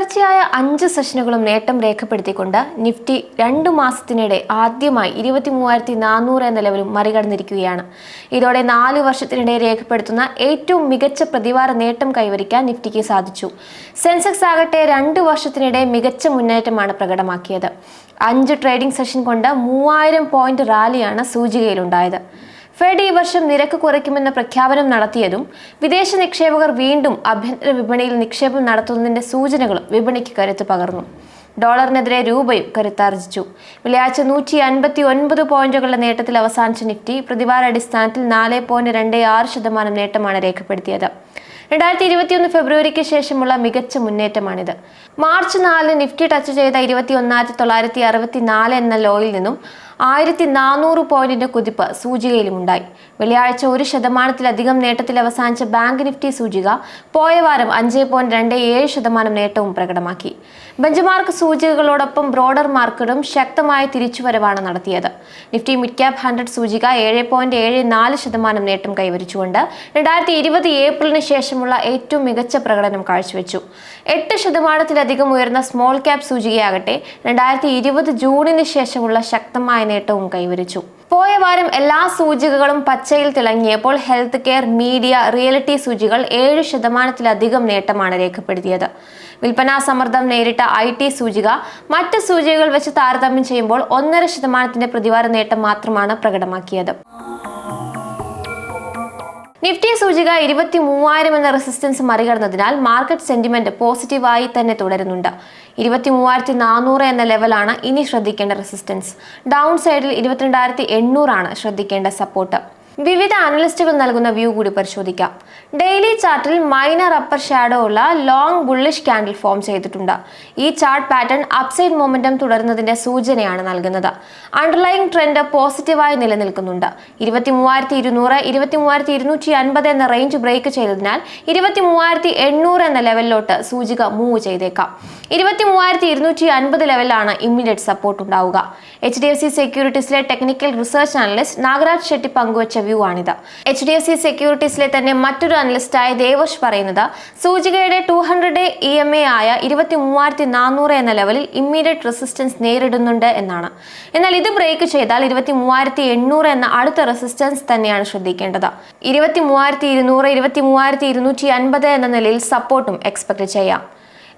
തുടർച്ചയായ 5 സെഷനുകളും നേട്ടം രേഖപ്പെടുത്തിക്കൊണ്ട് നിഫ്റ്റി 2 മാസത്തിനിടെ ആദ്യമായി 23,400 എന്ന ലെവലും മറികടന്നിരിക്കുകയാണ്. ഇതോടെ 4 വർഷത്തിനിടെ രേഖപ്പെടുത്തുന്ന ഏറ്റവും മികച്ച പ്രതിവാര നേട്ടം കൈവരിക്കാൻ നിഫ്റ്റിക്ക് സാധിച്ചു. സെൻസെക്സ് ആകട്ടെ 2 വർഷത്തിനിടെ മികച്ച മുന്നേറ്റമാണ് പ്രകടമാക്കിയത്. 5 ട്രേഡിംഗ് സെഷൻ കൊണ്ട് 3000 പോയിന്റ് റാലിയാണ് സൂചികയിലുണ്ടായത്. ഫെഡ് ഈ വർഷം നിരക്ക് കുറയ്ക്കുമെന്ന പ്രഖ്യാപനം നടത്തിയതും വിദേശ നിക്ഷേപകർ വീണ്ടും ആഭ്യന്തര വിപണിയിൽ നിക്ഷേപം നടത്തുന്നതിന്റെ സൂചനകളും വിപണിക്ക് കരുത്ത് പകർന്നു. ഡോളറിനെതിരെ രൂപയും കരുത്താർജിച്ചു. വെള്ളിയാഴ്ച 159 പോയിന്റുകളുടെ നേട്ടത്തിൽ അവസാനിച്ച നിഫ്റ്റി പ്രതിവാര അടിസ്ഥാനത്തിൽ 4.26% നേട്ടമാണ് രേഖപ്പെടുത്തിയത്. 2021 ഫെബ്രുവരിക്ക് ശേഷമുള്ള മികച്ച മുന്നേറ്റമാണിത്. മാർച്ച് 4 നിഫ്റ്റി ടച്ച് ചെയ്ത 21,964 എന്ന ലോയിൽ നിന്നും 1400 പോയിന്റിന്റെ കുതിപ്പ് സൂചികയിലുമുണ്ടായി. വെള്ളിയാഴ്ച 1% നേട്ടത്തിൽ അവസാനിച്ച ബാങ്ക് നിഫ്റ്റി സൂചിക പോയ വാരം 5.27% നേട്ടവും പ്രകടമാക്കി. ബെഞ്ച്മാർക്ക് സൂചികകളോടൊപ്പം ബ്രോഡർ മാർക്കറ്റും ശക്തമായ തിരിച്ചുവരവാണ് നടത്തിയത്. നിഫ്റ്റി മിഡ് ക്യാപ് 100 സൂചിക 7.74% നേട്ടം കൈവരിച്ചുകൊണ്ട് 2020 ഏപ്രിലിന് ശേഷമുള്ള ഏറ്റവും മികച്ച പ്രകടനം കാഴ്ചവെച്ചു. 8% ഉയർന്ന സ്മോൾ ക്യാപ് സൂചികയാകട്ടെ 2020 ജൂണിന് ശേഷമുള്ള ശക്തമായ നേട്ടവും കൈവരിച്ചു. പോയ വാരം എല്ലാ സൂചികകളും പച്ചയിൽ തിളങ്ങിയപ്പോൾ ഹെൽത്ത് കെയർ, മീഡിയ, റിയൽറ്റി സൂചികൾ 7% നേട്ടമാണ് രേഖപ്പെടുത്തിയത്. വിൽപ്പനാ സമ്മർദ്ദം നേരിട്ട IT സൂചിക മറ്റ് സൂചികകൾ വെച്ച് താരതമ്യം ചെയ്യുമ്പോൾ 1.5% പ്രതിവാര നേട്ടം മാത്രമാണ് പ്രകടമാക്കിയത്. നിഫ്റ്റി സൂചിക 23,000 എന്ന റെസിസ്റ്റൻസ് മറികടന്നതിനാൽ മാർക്കറ്റ് സെന്റിമെന്റ് പോസിറ്റീവായി തന്നെ തുടരുന്നുണ്ട്. 23,400 എന്ന ലെവലാണ് ഇനി ശ്രദ്ധിക്കേണ്ട റെസിസ്റ്റൻസ്. ഡൗൺ സൈഡിൽ 22,800 ആണ് ശ്രദ്ധിക്കേണ്ട സപ്പോർട്ട്. വിവിധ അനലിസ്റ്റുകൾ നൽകുന്ന വ്യൂ കൂടി പരിശോധിക്കാം. ഡെയിലി ചാർട്ടിൽ മൈനർ അപ്പർ ഷാഡോ ഉള്ള ലോങ് ബുള്ളിഷ് ക്യാൻഡിൽ ഫോം ചെയ്തിട്ടുണ്ട്. ഈ ചാർട്ട് പാറ്റേൺ അപ്സൈഡ് മൊമെന്റം തുടരുന്നതിന്റെ സൂചനയാണ് നൽകുന്നത്. അണ്ടർലൈങ് ട്രെൻഡ് പോസിറ്റീവായി നിലനിൽക്കുന്നുണ്ട്. 23,200, 23,250 എന്ന റേഞ്ച് ബ്രേക്ക് ചെയ്തതിനാൽ 23,800 എന്ന ലെവലിലോട്ട് സൂചിക മൂവ് ചെയ്തേക്കാം. 23,250 ലെവലിലാണ് ഇമ്മീഡിയറ്റ് സപ്പോർട്ട് ഉണ്ടാവുക. HDFC സെക്യൂരിറ്റീസിലെ technical research analyst Nagaraj Shetty പങ്കുവച്ച വ്യൂ ആണിത്. HDFC സെക്യൂരിറ്റീസിലെ തന്നെ മറ്റൊരു അനലിസ്റ്റായ ദേവശ് പറയുന്നത് സൂചികയുടെ 200-day EMA ആയ 23,400 എന്ന ലെവലിൽ ഇമ്മീഡിയറ്റ് റെസിസ്റ്റൻസ് നേരിടുന്നുണ്ട് എന്നാണ്. എന്നാൽ ഇത് ബ്രേക്ക് ചെയ്താൽ 23,800 എന്ന അടുത്ത റെസിസ്റ്റൻസ് തന്നെയാണ് ശ്രദ്ധിക്കേണ്ടത്. 23,200, 23,250 എന്ന നിലയിൽ സപ്പോർട്ടും എക്സ്പെക്ട് ചെയ്യാം.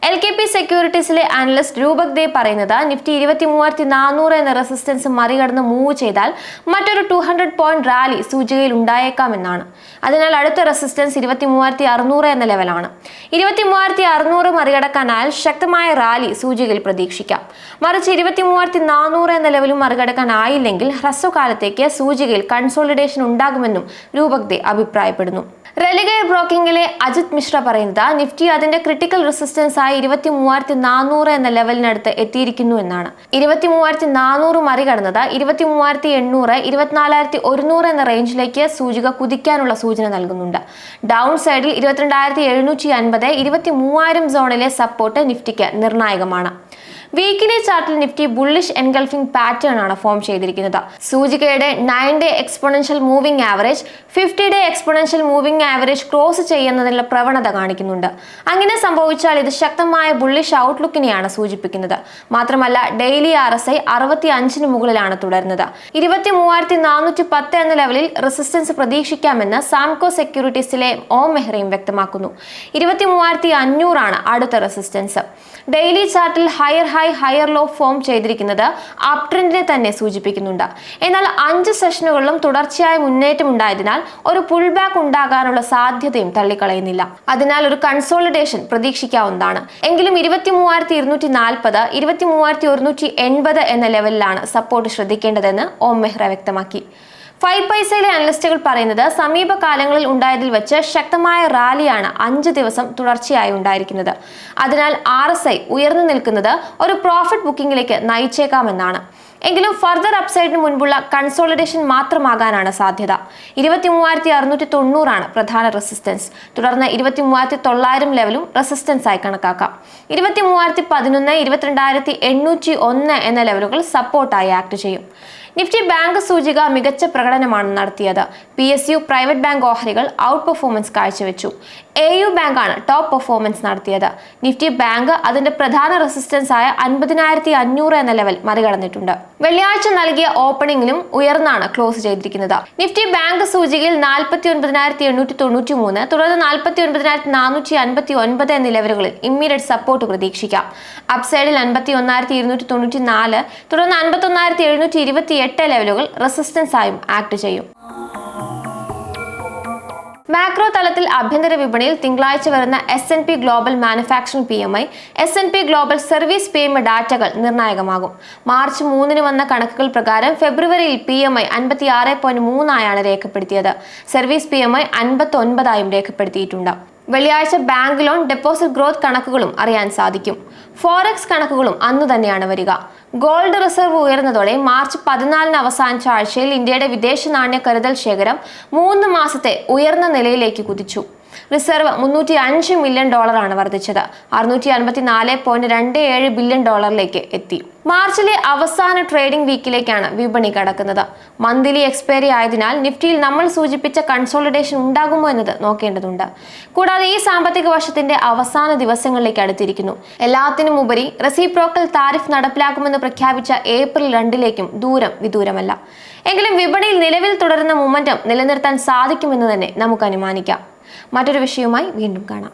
LKP സെക്യൂരിറ്റീസിലെ അനലിസ്റ്റ് രൂപക് ദേവ് പറയുന്നത് നിഫ്റ്റി 23,400 എന്ന റെസിസ്റ്റൻസ് മറികടന്ന് മൂവ് ചെയ്താൽ മറ്റൊരു 200 പോയിന്റ് റാലി സൂചികയിൽ ഉണ്ടായേക്കാമെന്നാണ്. അതിനാൽ അടുത്ത റെസിസ്റ്റൻസ് 23,600 എന്ന ലെവലാണ്. 23,600 മറികടക്കാനാൽ ശക്തമായ റാലി സൂചികയിൽ പ്രതീക്ഷിക്കാം. മറിച്ച് 23,400 എന്ന ലെവലും മറികടക്കാനായില്ലെങ്കിൽ ഹ്രസ്വകാലത്തേക്ക് സൂചികയിൽ കൺസോളിഡേഷൻ ഉണ്ടാകുമെന്നും രൂപക് ദേവ് അഭിപ്രായപ്പെടുന്നു. റെലിഗെയർ ബ്രോക്കിംഗിലെ അജിത് മിശ്ര പറയുന്നത് നിഫ്റ്റി അതിന്റെ ക്രിട്ടിക്കൽ റെസിസ്റ്റൻസ് ആയി 23,400 എന്ന ലെവലിനടുത്ത് എത്തിയിരിക്കുന്നു എന്നാണ്. 23,400 മറികടന്നത് 23,800, 24,100 എന്ന റേഞ്ചിലേക്ക് സൂചിക കുതിക്കാനുള്ള സൂചന നൽകുന്നുണ്ട്. ഡൗൺ സൈഡിൽ 22,750, 23,000 സോണിലെ സപ്പോർട്ട് നിഫ്റ്റിക്ക് നിർണായകമാണ്. വീക്കിലി ചാർട്ടിൽ നിഫ്റ്റി ബുള്ളിഷ് എൻഗൾഫിംഗ് പാറ്റേൺ ആണ് ഫോം ചെയ്തിരിക്കുന്നത്. സൂചികയുടെ 9-day exponential moving average 50-day exponential moving average cross ചെയ്യുന്നതിനുള്ള പ്രവണത കാണിക്കുന്നുണ്ട്. അങ്ങനെ സംഭവിച്ചാൽ ഇത് ശക്തമായ ബുള്ളിഷ് ഔട്ട്ലുക്കിനെയാണ് സൂചിപ്പിക്കുന്നത്. മാത്രമല്ല ഡെയിലി RSI 65-ന് മുകളിലാണ് തുടരുന്നത്. 23,410 എന്ന ലെവലിൽ റെസിസ്റ്റൻസ് പ്രതീക്ഷിക്കാമെന്ന് സാംകോ സെക്യൂരിറ്റീസിലെ ഓം മെഹ്റയും വ്യക്തമാക്കുന്നു. 23,500 ആണ് അടുത്ത റെസിസ്റ്റൻസ്. ഡെയിലി ചാർട്ടിൽ higher high higher low form ചെയ്തിരിക്കുന്നത് അപ് ട്രെൻഡിനെ തന്നെ സൂചിപ്പിക്കുന്നുണ്ട്. എന്നാൽ 5 സെഷനുകളിലും തുടർച്ചയായ മുന്നേറ്റം ഉണ്ടായതിനാൽ ഒരു പുൾ ബാക്ക് ഉണ്ടാകാനുള്ള സാധ്യതയും തള്ളിക്കളയുന്നില്ല. അതിനാൽ ഒരു കൺസോളിഡേഷൻ പ്രതീക്ഷിക്കാവുന്നതാണ്. എങ്കിലും 23,240, 23,180 എന്ന ലെവലിലാണ് സപ്പോർട്ട് ശ്രദ്ധിക്കേണ്ടതെന്ന് ഓം മെഹ്റ വ്യക്തമാക്കി. 5 പൈസയിലെ അനലിസ്റ്റുകൾ പറയുന്നത് സമീപകാലങ്ങളിൽ ഉണ്ടായതിൽ വെച്ച് ശക്തമായ റാലിയാണ് 5 ദിവസം തുടർച്ചയായി ഉണ്ടായിരിക്കുന്നത്. അതിനാൽ RSI ഉയർന്നു നിൽക്കുന്നത് ഒരു പ്രോഫിറ്റ് ബുക്കിംഗിലേക്ക് നയിച്ചേക്കാമെന്നാണ്. എങ്കിലും ഫർദർ അപ്സൈഡിന് മുൻപുള്ള കൺസോളിഡേഷൻ മാത്രമാകാനാണ് സാധ്യത. 23,690 ആണ് പ്രധാന റെസിസ്റ്റൻസ്. തുടർന്ന് 23,900 ലെവലും റെസിസ്റ്റൻസ് ആയി കണക്കാക്കാം. 23,011, 22,801 എന്ന ലെവലുകൾ സപ്പോർട്ടായി ആക്ട് ചെയ്യും. നിഫ്റ്റി ബാങ്ക് സൂചിക മികച്ച പ്രകടനമാണ് നടത്തിയത്. PSU പ്രൈവറ്റ് ബാങ്ക് ഓഹരികൾ ഔട്ട് പെർഫോമൻസ് കാഴ്ചവെച്ചു. AU ബാങ്കാണ് ടോപ്പ് പെർഫോമൻസ് നടത്തിയത്. നിഫ്റ്റി ബാങ്ക് അതിന്റെ പ്രധാന റെസിസ്റ്റൻസ് ആയ 50,500 എന്ന ലെവൽ മറികടന്നിട്ടുണ്ട്. വെള്ളിയാഴ്ച നൽകിയ ഓപ്പണിംഗിലും ഉയർന്നാണ് ക്ലോസ് ചെയ്തിരിക്കുന്നത്. നിഫ്റ്റി ബാങ്ക് സൂചികയിൽ 49,893, തുടർന്ന് 49,459 എന്നീ ലെവലുകളിൽ ഇമ്മീഡിയറ്റ് സപ്പോർട്ട് പ്രതീക്ഷിക്കാം. അപ്സൈഡിൽ 51,294, തുടർന്ന് 51,728 ലെവലുകൾ റെസിസ്റ്റൻസ് ആയും ആക്ട് ചെയ്യും. മാക്രോ തലത്തിൽ ആഭ്യന്തര വിപണിയിൽ തിങ്കളാഴ്ച വരുന്ന S&P global manufacturing PMI, S&P global service PMI ഡാറ്റകൾ നിർണായകമാകും. മാർച്ച് 3 വന്ന കണക്കുകൾ പ്രകാരം ഫെബ്രുവരിയിൽ PMI 56.3 ആയാണ് രേഖപ്പെടുത്തിയത്. സർവീസ് PMI 59 ആയും രേഖപ്പെടുത്തിയിട്ടുണ്ട്. വെള്ളിയാഴ്ച ബാങ്ക് ലോൺ ഡെപ്പോസിറ്റ് ഗ്രോത്ത് കണക്കുകളും അറിയാൻ സാധിക്കും. ഫോറക്സ് കണക്കുകളും അന്ന് തന്നെയാണ് വരിക. ഗോൾഡ് റിസർവ് ഉയർന്നതോടെ മാർച്ച് 14 അവസാനിച്ച ആഴ്ചയിൽ ഇന്ത്യയുടെ വിദേശ നാണ്യ കരുതൽ ശേഖരം 3 മാസത്തെ ഉയർന്ന നിലയിലേക്ക് കുതിച്ചു. റിസർവ് $305 മില്യൺ വർദ്ധിച്ചത് 654.27 ബില്യൺ എത്തി. മാർച്ചിലെ അവസാന ട്രേഡിംഗ് വീക്കിലേക്കാണ് വിപണി കടക്കുന്നത്. മന്ത്ലി എക്സ്പയറി ആയതിനാൽ നിഫ്റ്റിയിൽ നമ്മൾ സൂചിപ്പിച്ച കൺസോളിഡേഷൻ ഉണ്ടാകുമോ എന്നത് നോക്കേണ്ടതുണ്ട്. കൂടാതെ ഈ സാമ്പത്തിക വർഷത്തിന്റെ അവസാന ദിവസങ്ങളിലേക്ക് അടുത്തിരിക്കുന്നു. എല്ലാത്തിനും ഉപരി റെസിപ്രോക്കൽ താരിഫ് നടപ്പിലാക്കുമെന്ന് പ്രഖ്യാപിച്ച ഏപ്രിൽ 2 ദൂരം വിദൂരമല്ല. എങ്കിലും വിപണിയിൽ നിലവിൽ തുടരുന്ന മൊമെന്റം നിലനിർത്താൻ സാധിക്കുമെന്ന് തന്നെ നമുക്ക് അനുമാനിക്കാം. മറ്റൊരു വിഷയവുമായി വീണ്ടും കാണാം.